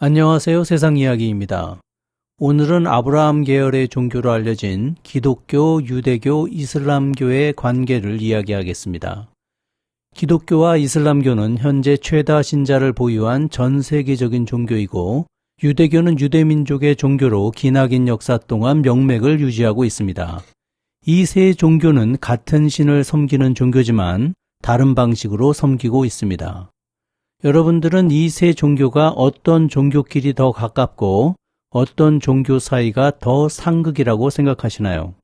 안녕하세요. 세상이야기입니다. 오늘은 아브라함 계열의 종교로 알려진 기독교, 유대교, 이슬람교의 관계를 이야기하겠습니다. 기독교와 이슬람교는 현재 최다 신자를 보유한 전 세계적인 종교이고, 유대교는 유대민족의 종교로 기나긴 역사 동안 명맥을 유지하고 있습니다. 이 세 종교는 같은 신을 섬기는 종교지만 다른 방식으로 섬기고 있습니다. 여러분들은 이 세 종교가 어떤 종교끼리 더 가깝고 어떤 종교 사이가 더 상극이라고 생각하시나요?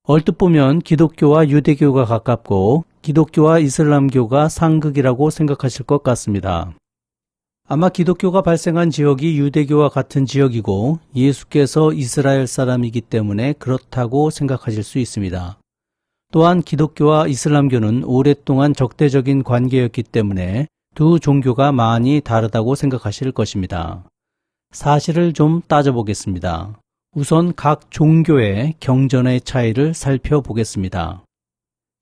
얼뜻 보면 기독교와 유대교가 가깝고 기독교와 이슬람교가 상극이라고 생각하실 것 같습니다. 아마 기독교가 발생한 지역이 유대교와 같은 지역이고 예수께서 이스라엘 사람이기 때문에 그렇다고 생각하실 수 있습니다. 또한 기독교와 이슬람교는 오랫동안 적대적인 관계였기 때문에 두 종교가 많이 다르다고 생각하실 것입니다. 사실을 좀 따져보겠습니다. 우선 각 종교의 경전의 차이를 살펴보겠습니다.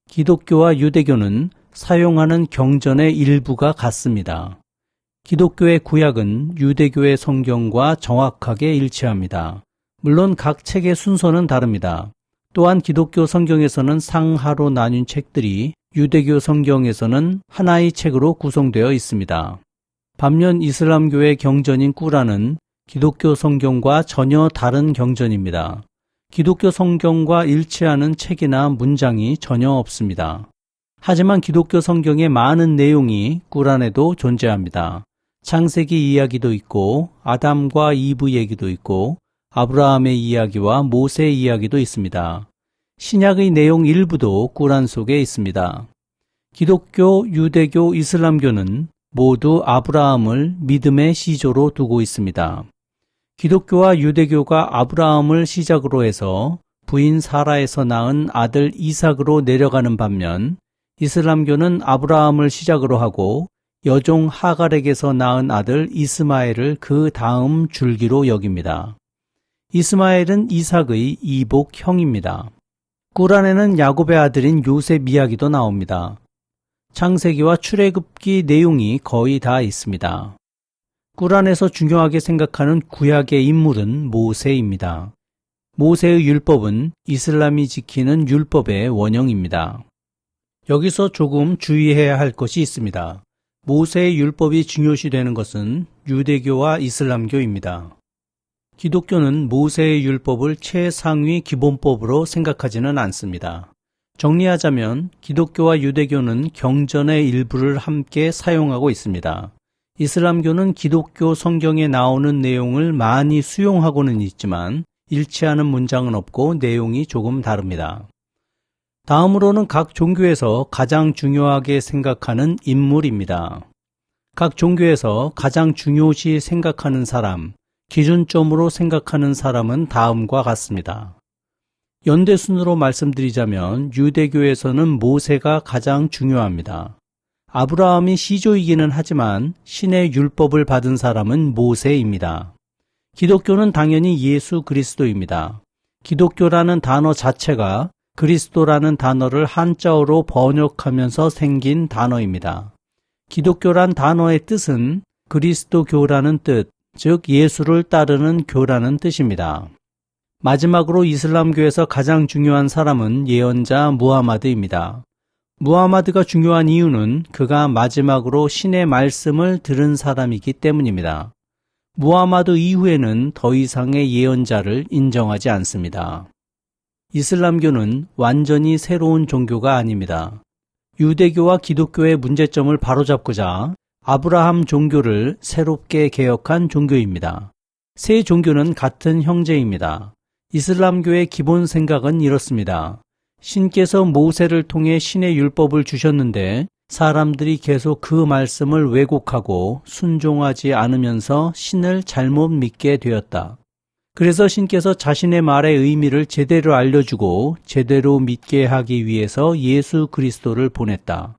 기독교와 유대교는 사용하는 경전의 일부가 같습니다. 기독교의 구약은 유대교의 성경과 정확하게 일치합니다. 물론 각 책의 순서는 다릅니다. 또한 기독교 성경에서는 상하로 나뉜 책들이 유대교 성경에서는 하나의 책으로 구성되어 있습니다. 반면 이슬람교의 경전인 꾸란은 기독교 성경과 전혀 다른 경전입니다. 기독교 성경과 일치하는 책이나 문장이 전혀 없습니다. 하지만 기독교 성경의 많은 내용이 꾸란에도 존재합니다. 창세기 이야기도 있고 아담과 이브 얘기도 있고 아브라함의 이야기와 모세 이야기도 있습니다. 신약의 내용 일부도 꾸란 속에 있습니다. 기독교, 유대교, 이슬람교는 모두 아브라함을 믿음의 시조로 두고 있습니다. 기독교와 유대교가 아브라함을 시작으로 해서 부인 사라에서 낳은 아들 이삭으로 내려가는 반면 이슬람교는 아브라함을 시작으로 하고 여종 하갈에게서 낳은 아들 이스마엘을 그 다음 줄기로 여깁니다. 이스마엘은 이삭의 이복 형입니다. 꾸란에는 야곱의 아들인 요셉 이야기도 나옵니다. 창세기와 출애굽기 내용이 거의 다 있습니다. 꾸란에서 중요하게 생각하는 구약의 인물은 모세입니다. 모세의 율법은 이슬람이 지키는 율법의 원형입니다. 여기서 조금 주의해야 할 것이 있습니다. 모세의 율법이 중요시되는 것은 유대교와 이슬람교입니다. 기독교는 모세의 율법을 최상위 기본법으로 생각하지는 않습니다. 정리하자면 기독교와 유대교는 경전의 일부를 함께 사용하고 있습니다. 이슬람교는 기독교 성경에 나오는 내용을 많이 수용하고는 있지만 일치하는 문장은 없고 내용이 조금 다릅니다. 다음으로는 각 종교에서 가장 중요하게 생각하는 인물입니다. 각 종교에서 가장 중요시 생각하는 사람, 기준점으로 생각하는 사람은 다음과 같습니다. 연대순으로 말씀드리자면 유대교에서는 모세가 가장 중요합니다. 아브라함이 시조이기는 하지만 신의 율법을 받은 사람은 모세입니다. 기독교는 당연히 예수 그리스도입니다. 기독교라는 단어 자체가 그리스도라는 단어를 한자어로 번역하면서 생긴 단어입니다. 기독교란 단어의 뜻은 그리스도교라는 뜻, 즉 예수를 따르는 교라는 뜻입니다. 마지막으로 이슬람교에서 가장 중요한 사람은 예언자 무하마드입니다. 무하마드가 중요한 이유는 그가 마지막으로 신의 말씀을 들은 사람이기 때문입니다. 무하마드 이후에는 더 이상의 예언자를 인정하지 않습니다. 이슬람교는 완전히 새로운 종교가 아닙니다. 유대교와 기독교의 문제점을 바로잡고자 아브라함 종교를 새롭게 개혁한 종교입니다. 세 종교는 같은 형제입니다. 이슬람교의 기본 생각은 이렇습니다. 신께서 모세를 통해 신의 율법을 주셨는데 사람들이 계속 그 말씀을 왜곡하고 순종하지 않으면서 신을 잘못 믿게 되었다. 그래서 신께서 자신의 말의 의미를 제대로 알려주고 제대로 믿게 하기 위해서 예수 그리스도를 보냈다.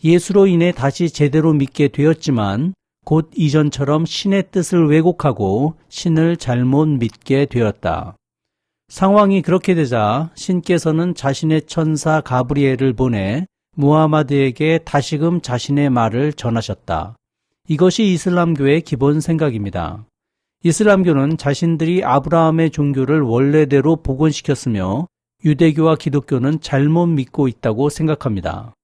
예수로 인해 다시 제대로 믿게 되었지만 곧 이전처럼 신의 뜻을 왜곡하고 신을 잘못 믿게 되었다. 상황이 그렇게 되자 신께서는 자신의 천사 가브리엘을 보내 무하마드에게 다시금 자신의 말을 전하셨다. 이것이 이슬람교의 기본 생각입니다. 이슬람교는 자신들이 아브라함의 종교를 원래대로 복원시켰으며 유대교와 기독교는 잘못 믿고 있다고 생각합니다.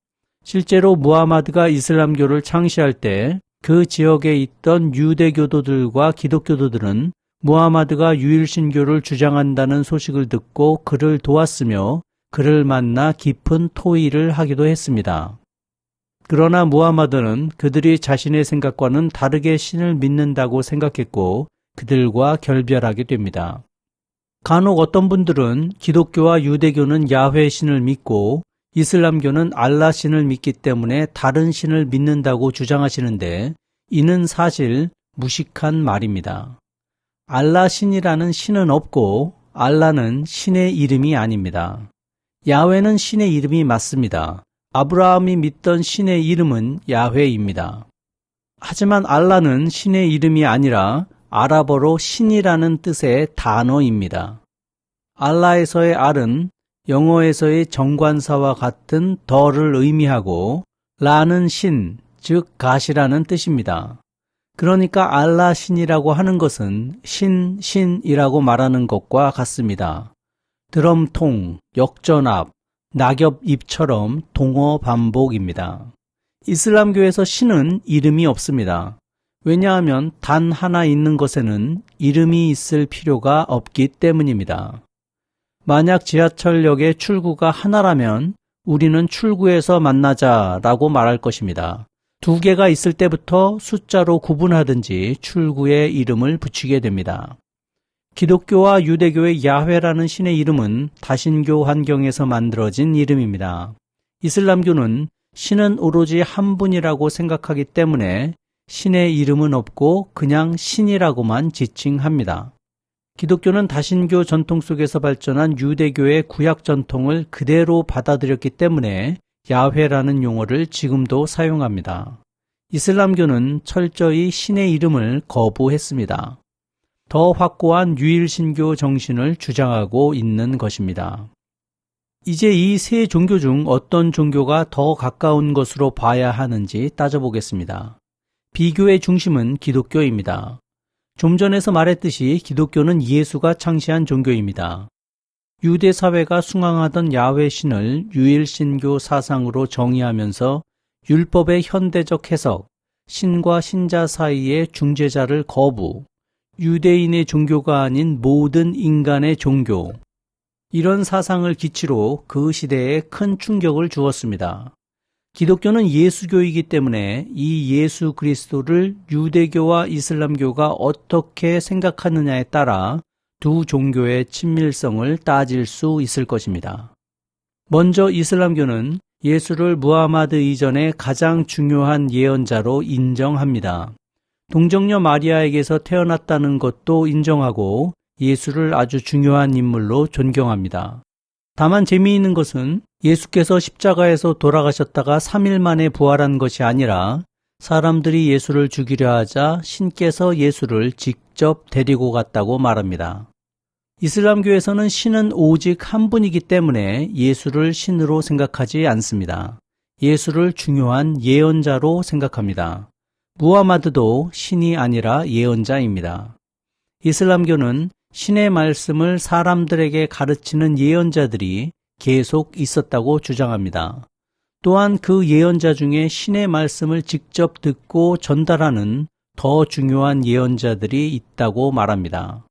실제로 무하마드가 이슬람교를 창시할 때 그 지역에 있던 유대교도들과 기독교도들은 무하마드가 유일신교를 주장한다는 소식을 듣고 그를 도왔으며 그를 만나 깊은 토의를 하기도 했습니다. 그러나 무하마드는 그들이 자신의 생각과는 다르게 신을 믿는다고 생각했고 그들과 결별하게 됩니다. 간혹 어떤 분들은 기독교와 유대교는 야훼 신을 믿고 이슬람교는 알라 신을 믿기 때문에 다른 신을 믿는다고 주장하시는데 이는 사실 무식한 말입니다. 알라 신이라는 신은 없고 알라는 신의 이름이 아닙니다. 야훼는 신의 이름이 맞습니다. 아브라함이 믿던 신의 이름은 야훼입니다. 하지만 알라는 신의 이름이 아니라 아랍어로 신이라는 뜻의 단어입니다. 알라에서의 알은 영어에서의 정관사와 같은 더를 의미하고 라는 신, 즉 가시라는 뜻입니다. 그러니까 알라 신이라고 하는 것은 신이라고 말하는 것과 같습니다. 드럼통, 역전압, 낙엽잎처럼 동어 반복입니다. 이슬람교에서 신은 이름이 없습니다. 왜냐하면 단 하나 있는 것에는 이름이 있을 필요가 없기 때문입니다. 만약 지하철역의 출구가 하나라면 우리는 출구에서 만나자라고 말할 것입니다. 두 개가 있을 때부터 숫자로 구분하든지 출구에 이름을 붙이게 됩니다. 기독교와 유대교의 야훼라는 신의 이름은 다신교 환경에서 만들어진 이름입니다. 이슬람교는 신은 오로지 한 분이라고 생각하기 때문에 신의 이름은 없고 그냥 신이라고만 지칭합니다. 기독교는 다신교 전통 속에서 발전한 유대교의 구약 전통을 그대로 받아들였기 때문에 야훼라는 용어를 지금도 사용합니다. 이슬람교는 철저히 신의 이름을 거부했습니다. 더 확고한 유일신교 정신을 주장하고 있는 것입니다. 이제 이 세 종교 중 어떤 종교가 더 가까운 것으로 봐야 하는지 따져보겠습니다. 비교의 중심은 기독교입니다. 좀 전에서 말했듯이 기독교는 예수가 창시한 종교입니다. 유대 사회가 숭앙하던 야훼 신을 유일신교 사상으로 정의하면서 율법의 현대적 해석, 신과 신자 사이의 중재자를 거부, 유대인의 종교가 아닌 모든 인간의 종교, 이런 사상을 기치로 그 시대에 큰 충격을 주었습니다. 기독교는 예수교이기 때문에 이 예수 그리스도를 유대교와 이슬람교가 어떻게 생각하느냐에 따라 두 종교의 친밀성을 따질 수 있을 것입니다. 먼저 이슬람교는 예수를 무하마드 이전에 가장 중요한 예언자로 인정합니다. 동정녀 마리아에게서 태어났다는 것도 인정하고 예수를 아주 중요한 인물로 존경합니다. 다만 재미있는 것은 예수께서 십자가에서 돌아가셨다가 3일 만에 부활한 것이 아니라 사람들이 예수를 죽이려 하자 신께서 예수를 직접 데리고 갔다고 말합니다. 이슬람교에서는 신은 오직 한 분이기 때문에 예수를 신으로 생각하지 않습니다. 예수를 중요한 예언자로 생각합니다. 무하마드도 신이 아니라 예언자입니다. 이슬람교는 신의 말씀을 사람들에게 가르치는 예언자들이 계속 있었다고 주장합니다. 또한 그 예언자 중에 신의 말씀을 직접 듣고 전달하는 더 중요한 예언자들이 있다고 말합니다.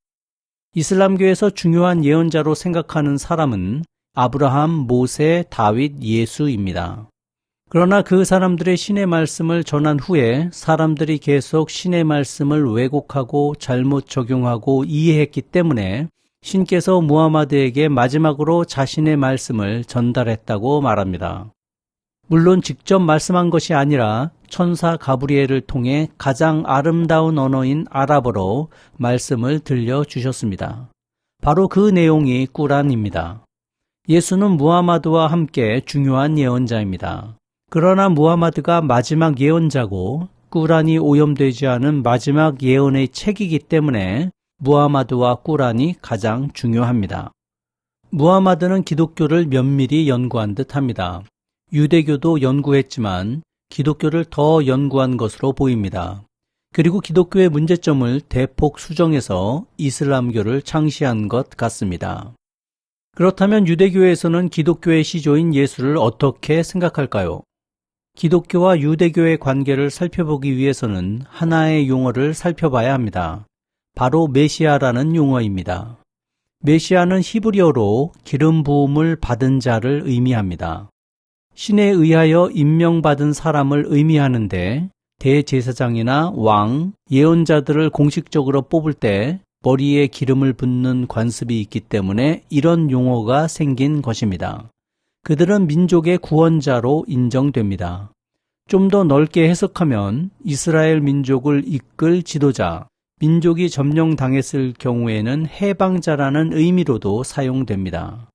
이슬람교에서 중요한 예언자로 생각하는 사람은 아브라함, 모세, 다윗, 예수입니다. 그러나 그 사람들의 신의 말씀을 전한 후에 사람들이 계속 신의 말씀을 왜곡하고 잘못 적용하고 이해했기 때문에 신께서 무하마드에게 마지막으로 자신의 말씀을 전달했다고 말합니다. 물론 직접 말씀한 것이 아니라 천사 가브리엘을 통해 가장 아름다운 언어인 아랍어로 말씀을 들려주셨습니다. 바로 그 내용이 꾸란입니다. 예수는 무하마드와 함께 중요한 예언자입니다. 그러나 무하마드가 마지막 예언자고 꾸란이 오염되지 않은 마지막 예언의 책이기 때문에 무하마드와 꾸란이 가장 중요합니다. 무하마드는 기독교를 면밀히 연구한 듯합니다. 유대교도 연구했지만 기독교를 더 연구한 것으로 보입니다. 그리고 기독교의 문제점을 대폭 수정해서 이슬람교를 창시한 것 같습니다. 그렇다면 유대교에서는 기독교의 시조인 예수를 어떻게 생각할까요? 기독교와 유대교의 관계를 살펴보기 위해서는 하나의 용어를 살펴봐야 합니다. 바로 메시아라는 용어입니다. 메시아는 히브리어로 기름 부음을 받은 자를 의미합니다. 신에 의하여 임명받은 사람을 의미하는데 대제사장이나 왕, 예언자들을 공식적으로 뽑을 때 머리에 기름을 붓는 관습이 있기 때문에 이런 용어가 생긴 것입니다. 그들은 민족의 구원자로 인정됩니다. 좀 더 넓게 해석하면 이스라엘 민족을 이끌 지도자, 민족이 점령당했을 경우에는 해방자라는 의미로도 사용됩니다.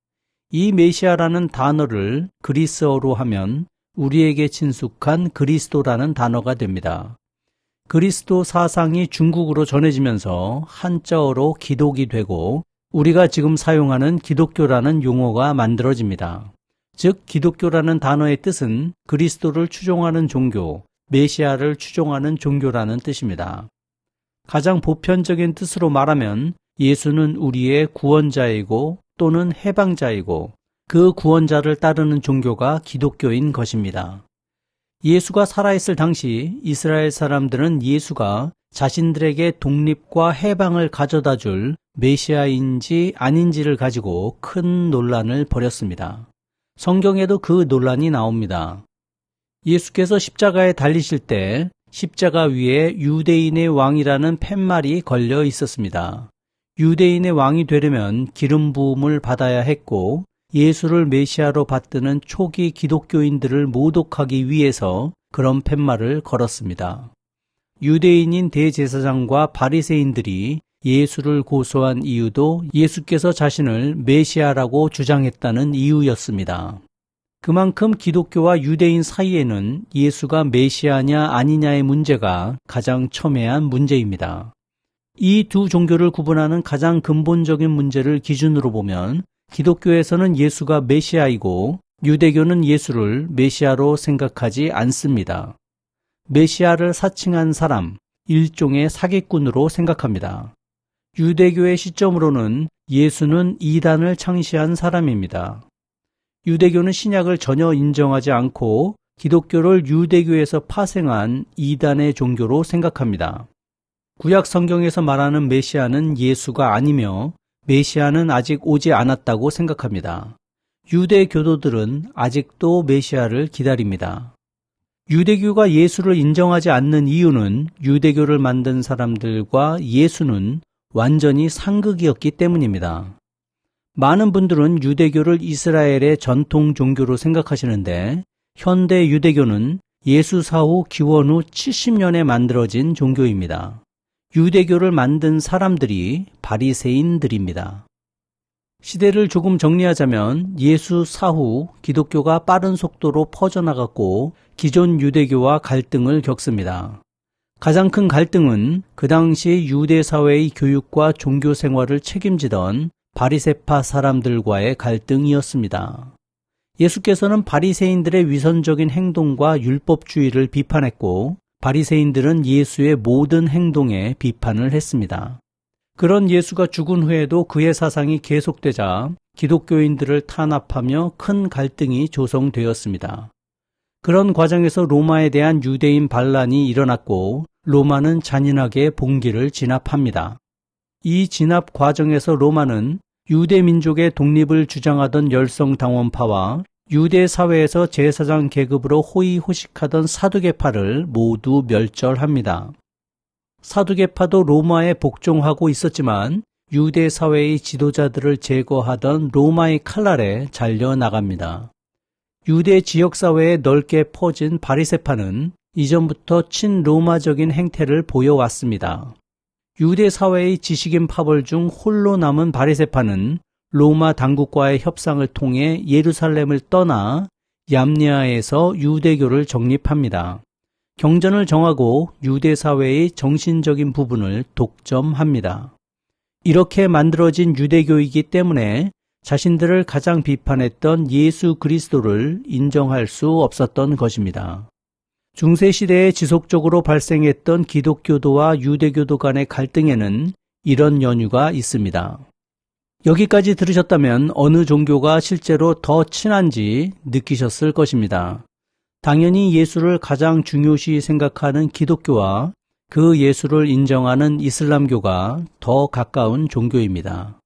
이 메시아라는 단어를 그리스어로 하면 우리에게 친숙한 그리스도라는 단어가 됩니다. 그리스도 사상이 중국으로 전해지면서 한자어로 기독이 되고 우리가 지금 사용하는 기독교라는 용어가 만들어집니다. 즉 기독교라는 단어의 뜻은 그리스도를 추종하는 종교, 메시아를 추종하는 종교라는 뜻입니다. 가장 보편적인 뜻으로 말하면 예수는 우리의 구원자이고 또는 해방자이고 그 구원자를 따르는 종교가 기독교인 것입니다. 예수가 살아있을 당시 이스라엘 사람들은 예수가 자신들에게 독립과 해방을 가져다 줄 메시아인지 아닌지를 가지고 큰 논란을 벌였습니다. 성경에도 그 논란이 나옵니다. 예수께서 십자가에 달리실 때 십자가 위에 유대인의 왕이라는 팻말이 걸려 있었습니다. 유대인의 왕이 되려면 기름 부음을 받아야 했고 예수를 메시아로 받드는 초기 기독교인들을 모독하기 위해서 그런 팻말을 걸었습니다. 유대인인 대제사장과 바리새인들이 예수를 고소한 이유도 예수께서 자신을 메시아라고 주장했다는 이유였습니다. 그만큼 기독교와 유대인 사이에는 예수가 메시아냐 아니냐의 문제가 가장 첨예한 문제입니다. 이 두 종교를 구분하는 가장 근본적인 문제를 기준으로 보면 기독교에서는 예수가 메시아이고 유대교는 예수를 메시아로 생각하지 않습니다. 메시아를 사칭한 사람, 일종의 사기꾼으로 생각합니다. 유대교의 시점으로는 예수는 이단을 창시한 사람입니다. 유대교는 신약을 전혀 인정하지 않고 기독교를 유대교에서 파생한 이단의 종교로 생각합니다. 구약 성경에서 말하는 메시아는 예수가 아니며 메시아는 아직 오지 않았다고 생각합니다. 유대 교도들은 아직도 메시아를 기다립니다. 유대교가 예수를 인정하지 않는 이유는 유대교를 만든 사람들과 예수는 완전히 상극이었기 때문입니다. 많은 분들은 유대교를 이스라엘의 전통 종교로 생각하시는데 현대 유대교는 예수 사후 기원 후 70년에 만들어진 종교입니다. 유대교를 만든 사람들이 바리새인들입니다. 시대를 조금 정리하자면 예수 사후 기독교가 빠른 속도로 퍼져나갔고 기존 유대교와 갈등을 겪습니다. 가장 큰 갈등은 그 당시 유대 사회의 교육과 종교 생활을 책임지던 바리새파 사람들과의 갈등이었습니다. 예수께서는 바리새인들의 위선적인 행동과 율법주의를 비판했고 바리새인들은 예수의 모든 행동에 비판을 했습니다. 그런 예수가 죽은 후에도 그의 사상이 계속되자 기독교인들을 탄압하며 큰 갈등이 조성되었습니다. 그런 과정에서 로마에 대한 유대인 반란이 일어났고 로마는 잔인하게 봉기를 진압합니다. 이 진압 과정에서 로마는 유대 민족의 독립을 주장하던 열성당원파와 유대 사회에서 제사장 계급으로 호의호식하던 사두개파를 모두 멸절합니다. 사두개파도 로마에 복종하고 있었지만 유대 사회의 지도자들을 제거하던 로마의 칼날에 잘려 나갑니다. 유대 지역사회에 넓게 퍼진 바리새파는 이전부터 친로마적인 행태를 보여왔습니다. 유대 사회의 지식인 파벌 중 홀로 남은 바리새파는 로마 당국과의 협상을 통해 예루살렘을 떠나 얌니아에서 유대교를 정립합니다. 경전을 정하고 유대 사회의 정신적인 부분을 독점합니다. 이렇게 만들어진 유대교이기 때문에 자신들을 가장 비판했던 예수 그리스도를 인정할 수 없었던 것입니다. 중세시대에 지속적으로 발생했던 기독교도와 유대교도 간의 갈등에는 이런 연유가 있습니다. 여기까지 들으셨다면 어느 종교가 실제로 더 친한지 느끼셨을 것입니다. 당연히 예수를 가장 중요시 생각하는 기독교와 그 예수를 인정하는 이슬람교가 더 가까운 종교입니다.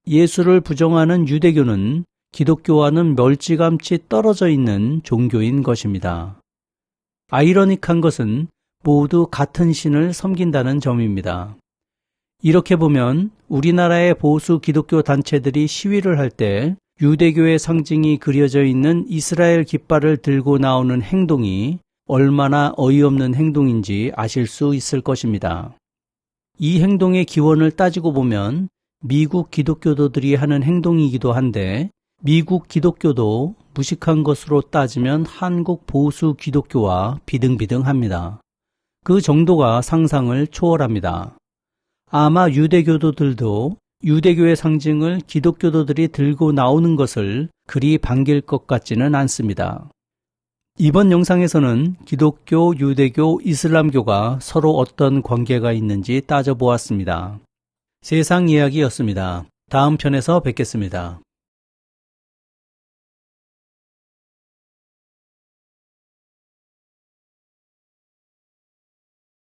예수를 부정하는 유대교는 기독교와는 멀찌감치 떨어져 있는 종교인 것입니다. 아이러닉한 것은 모두 같은 신을 섬긴다는 점입니다. 이렇게 보면 우리나라의 보수 기독교 단체들이 시위를 할 때 유대교의 상징이 그려져 있는 이스라엘 깃발을 들고 나오는 행동이 얼마나 어이없는 행동인지 아실 수 있을 것입니다. 이 행동의 기원을 따지고 보면 미국 기독교도들이 하는 행동이기도 한데 미국 기독교도 무식한 것으로 따지면 한국 보수 기독교와 비등비등합니다. 그 정도가 상상을 초월합니다. 아마 유대교도들도 유대교의 상징을 기독교도들이 들고 나오는 것을 그리 반길 것 같지는 않습니다. 이번 영상에서는 기독교, 유대교, 이슬람교가 서로 어떤 관계가 있는지 따져보았습니다. 세상 이야기였습니다. 다음 편에서 뵙겠습니다.